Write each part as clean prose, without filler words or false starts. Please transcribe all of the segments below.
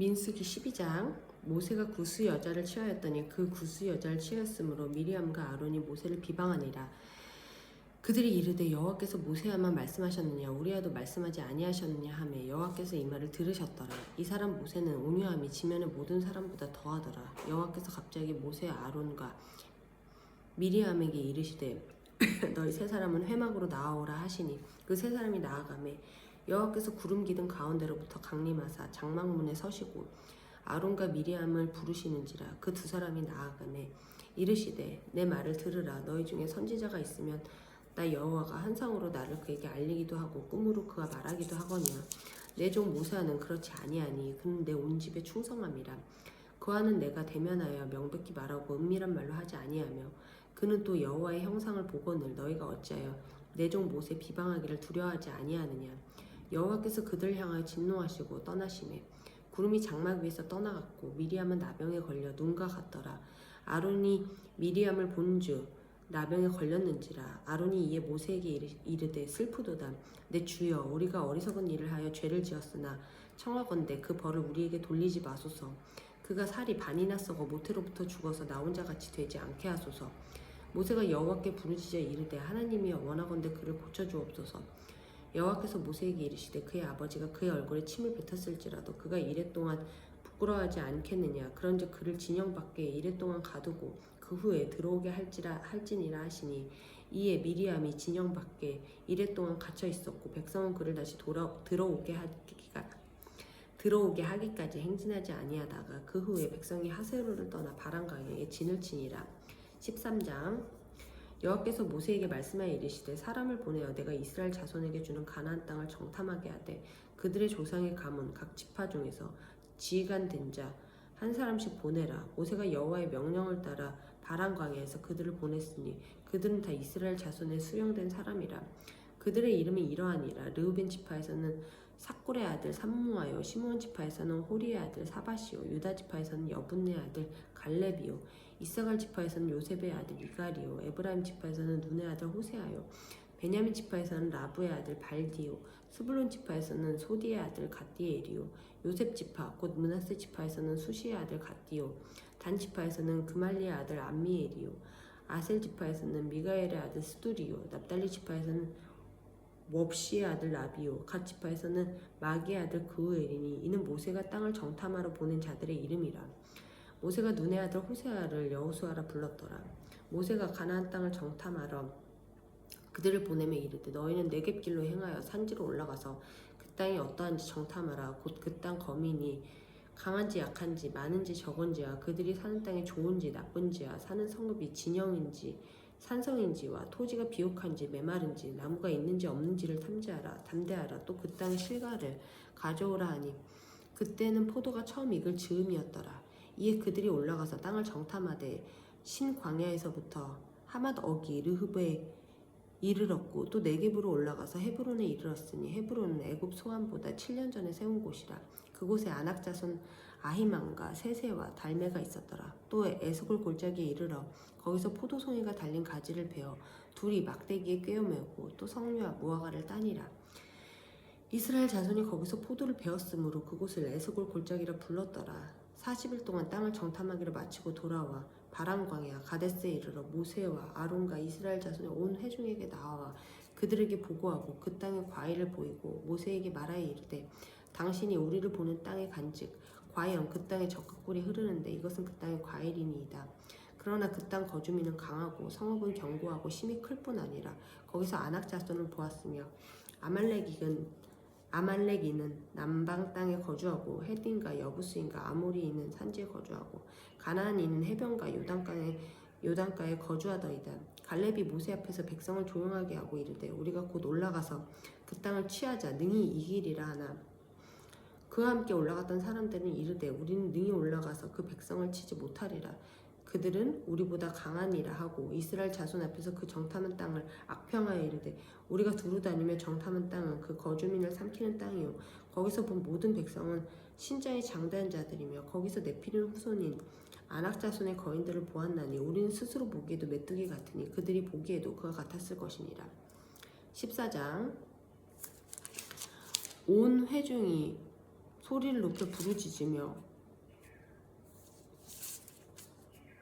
민수기 12장. 모세가 구스 여자를 취하였더니 그 구스 여자를 취하였으므로 미리암과 아론이 모세를 비방하니라. 그들이 이르되 여호와께서 모세야만 말씀하셨느냐 우리야도 말씀하지 아니하셨느냐 하매 여호와께서 이 말을 들으셨더라. 이 사람 모세는 온유함이 지면의 모든 사람보다 더하더라. 여호와께서 갑자기 모세와 아론과 미리암에게 이르시되 너희 세 사람은 회막으로 나아오라 하시니 그 세 사람이 나아가매 여호와께서 구름 기둥 가운데로부터 강림하사 장막문에 서시고 아론과 미리암을 부르시는지라. 그 두 사람이 나아가매 이르시되 내 말을 들으라. 너희 중에 선지자가 있으면 나 여호와가 환상으로 나를 그에게 알리기도 하고 꿈으로 그가 말하기도 하거니와 내 종 모세와는 그렇지 아니하니 그는 내 온 집에 충성함이라. 그와는 내가 대면하여 명백히 말하고 은밀한 말로 하지 아니하며 그는 또 여호와의 형상을 보거늘 너희가 어찌하여 내 종 모세 비방하기를 두려워하지 아니하느냐. 여호와께서 그들 향하여 진노하시고 떠나시매 구름이 장막 위에서 떠나갔고 미리암은 나병에 걸려 눈과 같더라. 아론이 미리암을 본즉 나병에 걸렸는지라. 아론이 이에 모세에게 이르되 슬프도다. 내 주여 우리가 어리석은 일을 하여 죄를 지었으나 청하건대 그 벌을 우리에게 돌리지 마소서. 그가 살이 반이나 썩어 모태로부터 죽어서 나 혼자 같이 되지 않게 하소서. 모세가 여호와께 부르짖어 이르되 하나님이여 원하건대 그를 고쳐주옵소서. 여호와께서 모세에게 이르시되 그의 아버지가 그의 얼굴에 침을 뱉었을지라도 그가 이랫동안 부끄러워하지 않겠느냐. 그런즉 그를 진영 밖에 이랫동안 가두고 그 후에 들어오게 할지니라 하시니 이에 미리암이 진영 밖에 이랫동안 갇혀 있었고 백성은 그를 다시 들어오게 하기까지 행진하지 아니하다가 그 후에 백성이 하세로를 떠나 바람강에 진을 치니라. 13장. 여호와께서 모세에게 말씀하여 이르시되 사람을 보내어 내가 이스라엘 자손에게 주는 가나안 땅을 정탐하게 하되 그들의 조상의 가문 각 지파 중에서 지휘관 된 자 한 사람씩 보내라. 모세가 여호와의 명령을 따라 바람광야에서 그들을 보냈으니 그들은 다 이스라엘 자손의 수령된 사람이라. 그들의 이름이 이러하니라. 르우벤 지파에서는 삭골의 아들 삼무아요. 시므온 지파에서는 호리의 아들 사바시오. 유다 지파에서는 여분네 아들 갈렙이요. 이사갈 지파에서는 요셉의 아들 이갈이요. 에브라임 지파에서는 눈의 아들 호세아요. 베냐민 지파에서는 라브의 아들 발디요. 스불론 지파에서는 소디의 아들 갓디엘이요. 요셉 지파 곧 므낫세 지파에서는 수시의 아들 갓디요. 단 지파에서는 그말리의 아들 암미엘이요. 아셀 지파에서는 미가엘의 아들 스두리요. 납달리 지파에서는 왑시의 아들 라비요. 갓 지파에서는 마기의 아들 그우엘이니 이는 모세가 땅을 정탐하러 보낸 자들의 이름이라. 모세가 눈의 아들 호세아를 여호수아라 불렀더라. 모세가 가나안 땅을 정탐하러 그들을 보내며 이르되 너희는 네겝길로 행하여 산지로 올라가서 그 땅이 어떠한지 정탐하라. 곧 그 땅 거민이 강한지 약한지 많은지 적은지와 그들이 사는 땅이 좋은지 나쁜지와 사는 성읍이 진영인지 산성인지와 토지가 비옥한지 메마른지 나무가 있는지 없는지를 담대하라. 또 그 땅의 실과를 가져오라 하니 그때는 포도가 처음 익을 즈음이었더라. 이에 그들이 올라가서 땅을 정탐하되 신광야에서부터 하맛 어기 르흐브에 이르렀고 또 네겝으로 올라가서 헤브론에 이르렀으니 헤브론은 애굽 소안보다 7년 전에 세운 곳이라. 그곳에 아낙 자손 아히만과 세세와 달메가 있었더라. 또 에스골 골짜기에 이르러 거기서 포도송이가 달린 가지를 베어 둘이 막대기에 꿰어 메고 또 석류와 무화과를 따니라. 이스라엘 자손이 거기서 포도를 베었으므로 그곳을 에스골 골짜기라 불렀더라. 40일 동안 땅을 정탐하기를 마치고 돌아와 바람광야 가데스에 이르러 모세와 아론과 이스라엘 자손의 온 회중에게 나와 그들에게 보고하고 그 땅의 과일을 보이고 모세에게 말하여 이르되 당신이 우리를 보는 땅에 간즉 과연 그 땅에 적과 꿀이 흐르는데 이것은 그 땅의 과일이니이다. 그러나 그 땅 거주민은 강하고 성읍은 견고하고 심히 클 뿐 아니라 거기서 아낙 자손을 보았으며 아말렉이는 남방 땅에 거주하고 헤딘과 여부스인과 아모리인은 산지에 거주하고 가나안인은 해변과 요단가에 거주하더이다. 갈렙이 모세 앞에서 백성을 조용하게 하고 이르되 우리가 곧 올라가서 그 땅을 취하자 능히 이기리라 하나 그와 함께 올라갔던 사람들은 이르되 우리는 능히 올라가서 그 백성을 치지 못하리라. 그들은 우리보다 강하니라 하고 이스라엘 자손 앞에서 그 정탐한 땅을 악평하여 이르되 우리가 두루 다니며 정탐한 땅은 그 거주민을 삼키는 땅이요 거기서 본 모든 백성은 신장이 장대한 자들이며 거기서 네피림 후손인 아낙 자손의 거인들을 보았나니 우리는 스스로 보기에도 메뚜기 같으니 그들이 보기에도 그와 같았을 것이니라. 14장. 온 회중이 소리를 높여 부르짖으며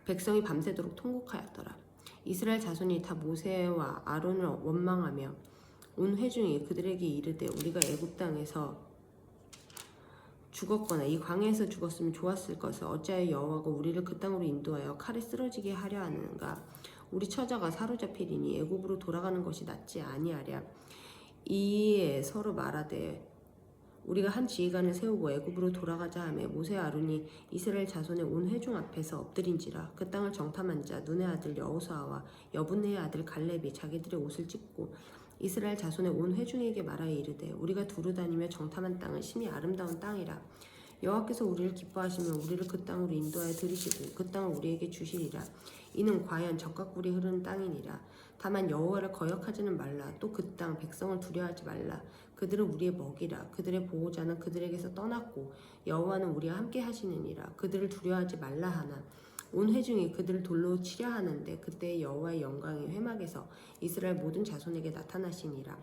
백성이 밤새도록 통곡하였더라. 이스라엘 자손이 다 모세와 아론을 원망하며 온 회중이 그들에게 이르되 우리가 애굽 땅에서 죽었거나 이 광야에서 죽었으면 좋았을 것을 어찌하여 여호와가 우리를 그 땅으로 인도하여 칼에 쓰러지게 하려 하는가. 우리 처자가 사로잡히리니 애굽으로 돌아가는 것이 낫지 아니하랴. 이에 서로 말하되 우리가 한 지휘관을 세우고 애굽으로 돌아가자 하며 모세와 아론이 이스라엘 자손의 온 회중 앞에서 엎드린지라. 그 땅을 정탐한 자 눈의 아들 여호수아와 여분네의 아들 갈렙이 자기들의 옷을 찢고 이스라엘 자손의 온 회중에게 말하여 이르되 우리가 두루 다니며 정탐한 땅은 심히 아름다운 땅이라. 여호와께서 우리를 기뻐하시면 우리를 그 땅으로 인도하여 들이시고 그 땅을 우리에게 주시리라. 이는 과연 젖과 꿀이 흐르는 땅이니라. 다만 여호와를 거역하지는 말라. 또 그 땅 백성을 두려워하지 말라. 그들은 우리의 먹이라. 그들의 보호자는 그들에게서 떠났고 여호와는 우리와 함께 하시느니라. 그들을 두려워하지 말라 하나 온 회중이 그들을 돌로 치려 하는데 그때 여호와의 영광이 회막에서 이스라엘 모든 자손에게 나타나시니라.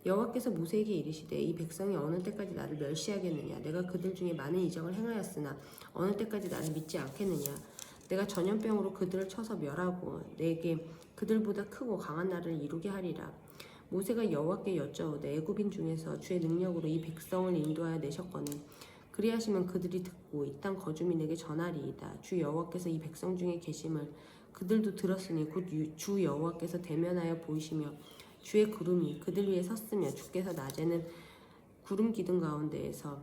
여호와께서 모세에게 이르시되 이 백성이 어느 때까지 나를 멸시하겠느냐. 내가 그들 중에 많은 이적을 행하였으나 어느 때까지 나를 믿지 않겠느냐. 내가 전염병으로 그들을 쳐서 멸하고 내게 그들보다 크고 강한 나라를 이루게 하리라. 모세가 여호와께 여짜오되 애굽인 중에서 주의 능력으로 이 백성을 인도하여 내셨거늘 그리하시면 그들이 듣고 이 땅 거주민에게 전하리이다. 주 여호와께서 이 백성 중에 계심을 그들도 들었으니 곧 주 여호와께서 대면하여 보이시며 주의 구름이 그들 위에 섰으며 주께서 낮에는 구름 기둥 가운데에서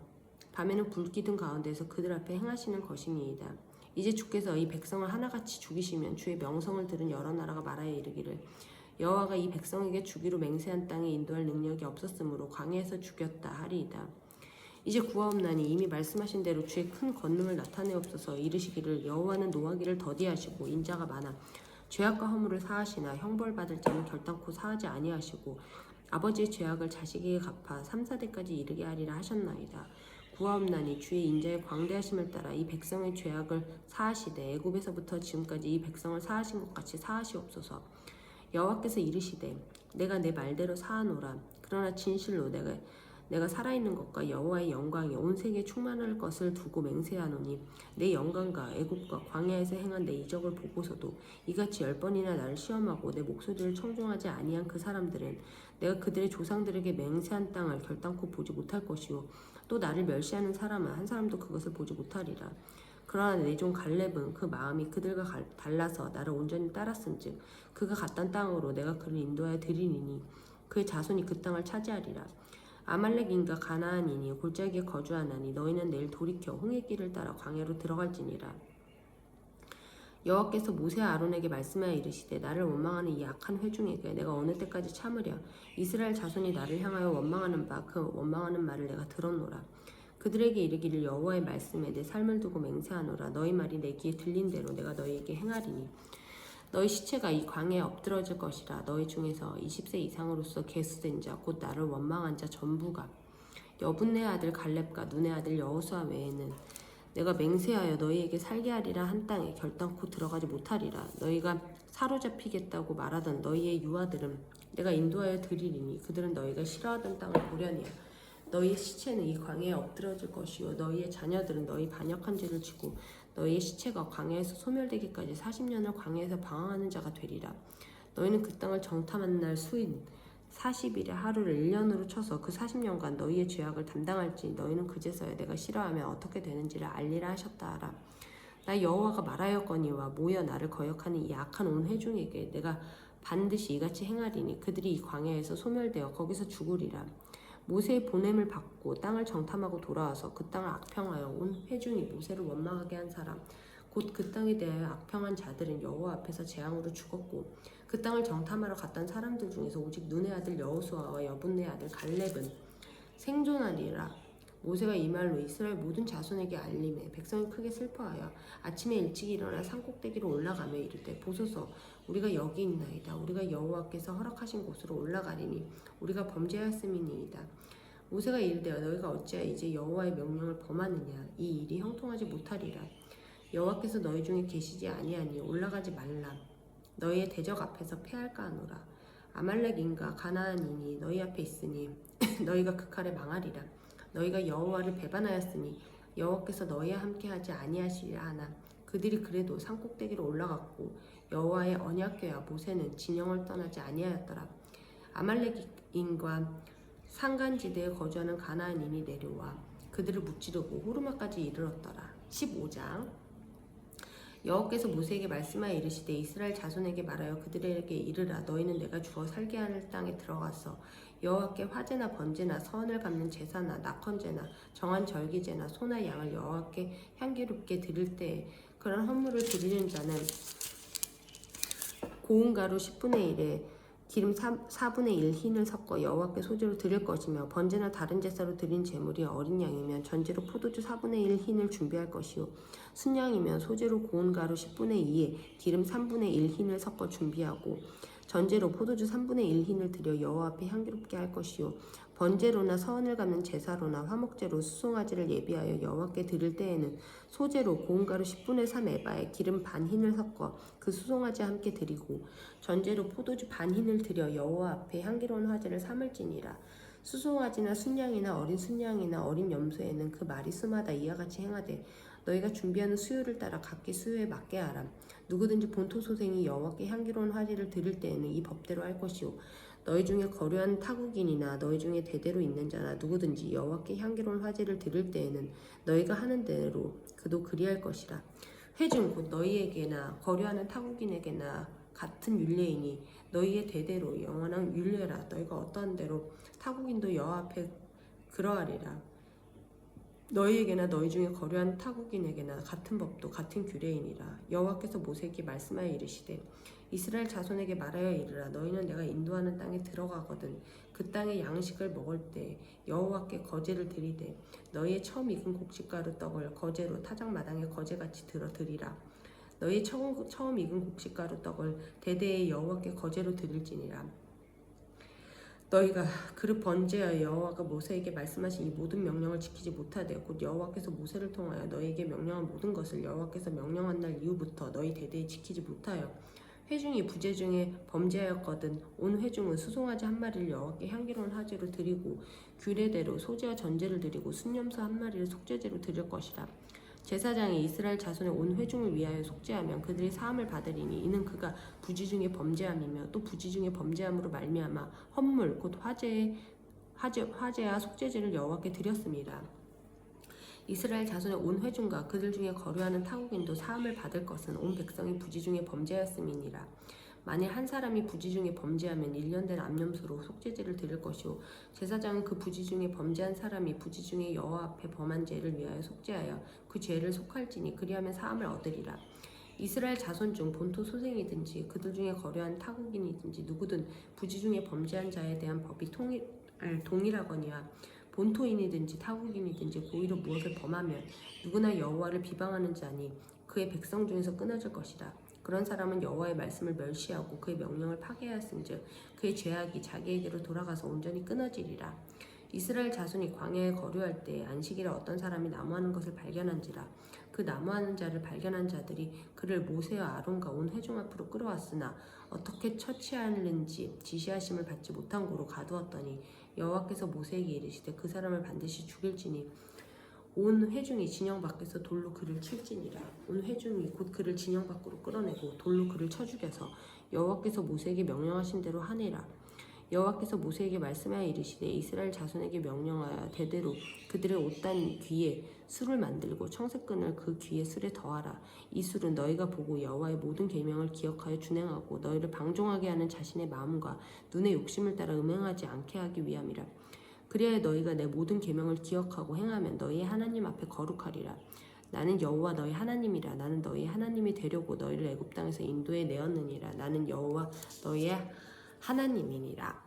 밤에는 불 기둥 가운데에서 그들 앞에 행하시는 것이니이다. 이제 주께서 이 백성을 하나같이 죽이시면 주의 명성을 들은 여러 나라가 말하여 이르기를 여호와가 이 백성에게 주기로 맹세한 땅에 인도할 능력이 없었으므로 광야에서 죽였다 하리이다. 이제 구하옵나니 이미 말씀하신 대로 주의 큰 권능을 나타내옵소서. 이르시기를 여호와는 노하기를 더디하시고 인자가 많아 죄악과 허물을 사하시나 형벌받을 자는 결단코 사하지 아니하시고 아버지의 죄악을 자식에게 갚아 3, 4대까지 이르게 하리라 하셨나이다. 구하옵나니 주의 인자의 광대하심을 따라 이 백성의 죄악을 사하시되 애굽에서부터 지금까지 이 백성을 사하신 것 같이 사하시옵소서. 여호와께서 이르시되 내가 내 말대로 사하노라. 그러나 진실로 내가 살아있는 것과 여호와의 영광이 온 세계에 충만할 것을 두고 맹세하노니 내 영광과 애굽과 광야에서 행한 내 이적을 보고서도 이같이 10번이나 나를 시험하고 내 목소리를 청중하지 아니한 그 사람들은 내가 그들의 조상들에게 맹세한 땅을 결단코 보지 못할 것이요 또 나를 멸시하는 사람은 한 사람도 그것을 보지 못하리라. 그러나 내 종 갈렙은 그 마음이 그들과 달라서 나를 온전히 따랐은즉 그가 갔던 땅으로 내가 그를 인도하여 드리리니 그의 자손이 그 땅을 차지하리라. 아말렉인과 가나안인이 골짜기에 거주하나니 너희는 내일 돌이켜 홍해 길을 따라 광야로 들어갈지니라. 여호와께서 모세와 아론에게 말씀하여 이르시되 나를 원망하는 이 악한 회중에게 내가 어느 때까지 참으랴. 이스라엘 자손이 나를 향하여 원망하는 바 그 원망하는 말을 내가 들었노라. 그들에게 이르기를 여호와의 말씀에 내 삶을 두고 맹세하노라. 너희 말이 내 귀에 들린 대로 내가 너희에게 행하리니 너희 시체가 이 광야에 엎드러질 것이라. 너희 중에서 20세 이상으로서 계수된 자 곧 나를 원망한 자 전부가 여분네 아들 갈렙과 눈의 아들 여호수아 외에는 내가 맹세하여 너희에게 살게 하리라 한 땅에 결단코 들어가지 못하리라. 너희가 사로잡히겠다고 말하던 너희의 유아들은 내가 인도하여 드리리니 그들은 너희가 싫어하던 땅을 보려니와 너희의 시체는 이 광야에 엎드러질 것이요 너희의 자녀들은 너희 반역한 죄를 지고 너희의 시체가 광야에서 소멸되기까지 40년을 광야에서 방황하는 자가 되리라. 너희는 그 땅을 정탐한 날 수인 40일의 하루를 1년으로 쳐서 그 40년간 너희의 죄악을 담당할지 너희는 그제서야 내가 싫어하면 어떻게 되는지를 알리라 하셨다 하라. 나 여호와가 말하였거니와 모여 나를 거역하는 이 악한 온 회중에게 내가 반드시 이같이 행하리니 그들이 이 광야에서 소멸되어 거기서 죽으리라. 모세의 보냄을 받고 땅을 정탐하고 돌아와서 그 땅을 악평하여 온 회중이 모세를 원망하게 한 사람 곧 그 땅에 대하여 악평한 자들은 여호와 앞에서 재앙으로 죽었고 그 땅을 정탐하러 갔던 사람들 중에서 오직 눈의 아들 여호수아와 여분네 아들 갈렙은 생존하리라. 모세가 이 말로 이스라엘 모든 자손에게 알림해 백성이 크게 슬퍼하여 아침에 일찍 일어나 산꼭대기로 올라가며 이르되 보소서 우리가 여기 있나이다. 우리가 여호와께서 허락하신 곳으로 올라가리니 우리가 범죄하였음이니이다. 모세가 이르되 너희가 어찌하여 이제 여호와의 명령을 범하느냐. 이 일이 형통하지 못하리라. 여호와께서 너희 중에 계시지 아니하니 올라가지 말라. 너희의 대적 앞에서 패할까 하노라. 아말렉인과 가나안인이 너희 앞에 있으니 너희가 그 칼에 망하리라. 너희가 여호와를 배반하였으니 여호와께서 너희와 함께하지 아니하시리라 하나 그들이 그래도 산 꼭대기로 올라갔고 여호와의 언약궤와 모세는 진영을 떠나지 아니하였더라. 아말렉인과 산간지대에 거주하는 가나안인이 내려와 그들을 무찌르고 호르마까지 이르렀더라. 15장 여호와께서 모세에게 말씀하여 이르시되 이스라엘 자손에게 말하여 그들에게 이르라 너희는 내가 주어 살게 할 땅에 들어가서 여호와께 화제나 번제나 서원을 갚는 제사나 낙헌제나 정한 절기제나 소나 양을 여호와께 향기롭게 드릴 때에 그런 헌물을 드리는 자는 고운 가루 10분의 1에 기름 4분의 1 흰을 섞어 여호와께 소제로 드릴 것이며 번제나 다른 제사로 드린 제물이 어린 양이면 전제로 포도주 4분의 1 흰을 준비할 것이요 순양이면 소제로 고운 가루 10분의 2에 기름 3분의 1 흰을 섞어 준비하고 전제로 포도주 3분의 1 흰을 드려 여호와 앞에 향기롭게 할 것이요 번제로나 서원을 갚는 제사로나 화목제로 수송아지를 예비하여 여호와께 드릴 때에는 소제로 고운 가루 10분의 3 에바에 기름 반 흰을 섞어 그 수송아지와 함께 드리고 전제로 포도주 반 흰을 드려 여호와 앞에 향기로운 화제를 삼을지니라. 수송아지나 순양이나 어린 순양이나 어린 염소에는 그 마리수마다 이와 같이 행하되 너희가 준비하는 수요를 따라 각기 수요에 맞게 하라. 누구든지 본토 소생이 여호와께 향기로운 화제를 드릴 때에는 이 법대로 할 것이요 너희 중에 거류한 타국인이나 너희 중에 대대로 있는 자나 누구든지 여호와께 향기로운 화제를 드릴 때에는 너희가 하는 대로 그도 그리할 것이라. 회중 곧 너희에게나 거류하는 타국인에게나 같은 율례이니 너희의 대대로 영원한 율례라. 너희가 어떠한 대로 타국인도 여호와 앞에 그러하리라. 너희에게나 너희 중에 거류한 타국인에게나 같은 법도 같은 규례이니라. 여호와께서 모세에게 말씀하여 이르시되 이스라엘 자손에게 말하여 이르라 너희는 내가 인도하는 땅에 들어가거든 그 땅의 양식을 먹을 때 여호와께 거제를 드리되 너희의 처음 익은 곡식가루 떡을 거제로 타작마당에 거제같이 들어 드리라. 너희 처음 익은 곡식가루 떡을 대대에 여호와께 거제로 드릴지니라. 너희가 그릇 번제하여 여호와가 모세에게 말씀하신 이 모든 명령을 지키지 못하되 곧 여호와께서 모세를 통하여 너희에게 명령한 모든 것을 여호와께서 명령한 날 이후부터 너희 대대에 지키지 못하여 회중이 부재 중에 범죄하였거든 온 회중은 수송아지 한 마리를 여호와께 향기로운 화제로 드리고 규례대로 소제와 전제를 드리고 순염소 한 마리를 속죄제로 드릴 것이라. 제사장이 이스라엘 자손의 온 회중을 위하여 속죄하면 그들이 사함을 받으리니 이는 그가 부지 중에 범죄함이며 또 부지 중에 범죄함으로 말미암아 헌물 곧 화제와 속죄제를 여호와께 드렸습니다. 이스라엘 자손의 온 회중과 그들 중에 거류하는 타국인도 사함을 받을 것은 온 백성이 부지 중에 범죄하였음이니라. 만일 한 사람이 부지 중에 범죄하면 1년 된 암염소로 속죄제를 드릴 것이요 제사장은 그 부지 중에 범죄한 사람이 부지 중에 여호와 앞에 범한 죄를 위하여 속죄하여 그 죄를 속할지니 그리하면 사함을 얻으리라. 이스라엘 자손 중 본토 소생이든지 그들 중에 거류한 타국인이든지 누구든 부지 중에 범죄한 자에 대한 법이 동일하거니와 본토인이든지 타국인이든지 고의로 무엇을 범하면 누구나 여호와를 비방하는 자니 그의 백성 중에서 끊어질 것이라. 그런 사람은 여호와의 말씀을 멸시하고 그의 명령을 파괴하였은즉 그의 죄악이 자기에게로 돌아가서 온전히 끊어지리라. 이스라엘 자손이 광야에 거류할 때 안식일에 어떤 사람이 나무하는 것을 발견한지라. 그 나무하는 자를 발견한 자들이 그를 모세와 아론과 온 회중 앞으로 끌어왔으나 어떻게 처치하는지 지시하심을 받지 못한 고로 가두었더니 여호와께서 모세에게 이르시되 그 사람을 반드시 죽일지니 온 회중이 진영 밖에서 돌로 그를 칠지니라. 온 회중이 곧 그를 진영 밖으로 끌어내고 돌로 그를 쳐 죽여서 여호와께서 모세에게 명령하신 대로 하니라. 여호와께서 모세에게 말씀하여 이르시되 이스라엘 자손에게 명령하여 대대로 그들의 옷단 귀에 술을 만들고 청색끈을 그 귀에 술에 더하라. 이 술은 너희가 보고 여호와의 모든 계명을 기억하여 준행하고 너희를 방종하게 하는 자신의 마음과 눈의 욕심을 따라 음행하지 않게 하기 위함이라. 그리하여 너희가 내 모든 계명을 기억하고 행하면 너희의 하나님 앞에 거룩하리라. 나는 여호와 너희 하나님이라. 나는 너희 하나님이 되려고 너희를 애굽 땅에서 인도해 내었느니라. 나는 여호와 너희의 하나님이니라.